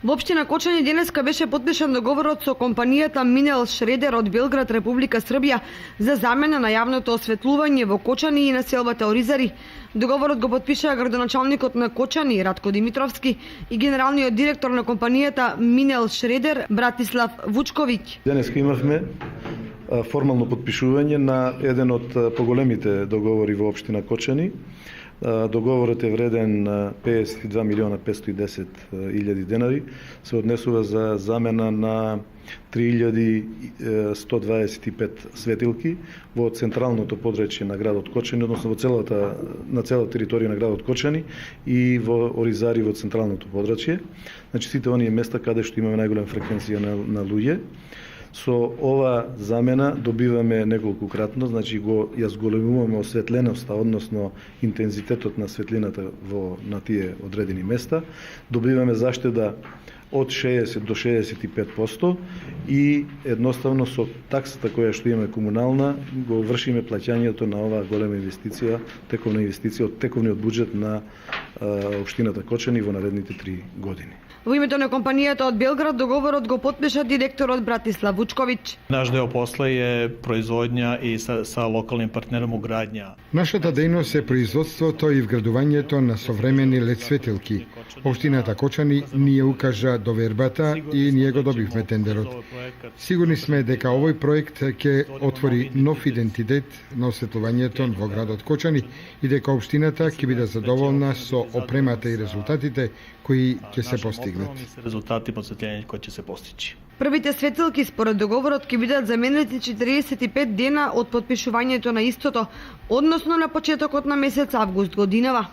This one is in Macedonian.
Во општина Кочани денеска беше подпишан договорот со компанијата Минел Шредер од Белград, Република Србија за замена на јавното осветлување во Кочани и населбата Оризари. Договорот го подпишаа градоначалникот на Кочани Ратко Димитровски и генералниот директор на компанијата Минел Шредер Братислав Вучковиќ. Денеска имавме формално подпишување на еден од поголемите договори во општина Кочани. Договорот е вреден 52 милиона 510 илјади денари, се однесува за замена на 3125 светилки во централното подречје на градот Кочани, односно во на целата територија на градот Кочани и во Оризари во централното подречје. Значи сите оние места каде што имаме најголема фреквенција на луѓе. Со ова замена добиваме неколкукратно, значи ја зголемуваме осветленоста, односно интензитетот на светлината на тие одредени места. Добиваме заштеда од 60 до 65% и едноставно со таксата која што имаме комунална го вршиме плаќањето на оваа голема инвестиција, тековна инвестиција од тековниот буџет на општината Кочани во наредните 3 години. Во името на компанијата од Белград договорот го подпиша директорот Братислав Вучковиќ. Наш дел посла е производња и sa локалним партнером уградња. Нашата дејност е производството и вградувањето на современи лед светилки. Општината Кочани ни ја укажа довербата и ние го добивме тендерот. Сигурни сме дека овој проект ќе отвори нов идентитет на осветлувањето во градот Кочани и дека општината ќе биде задоволна со опремата и резултатите кои ќе се постигнат. Резултати по светлење кои ќе се постичи. Првите светилки според договорот ќе бидат заменети 45 дена од подпишувањето на истото, односно на почетокот на месец август годинава.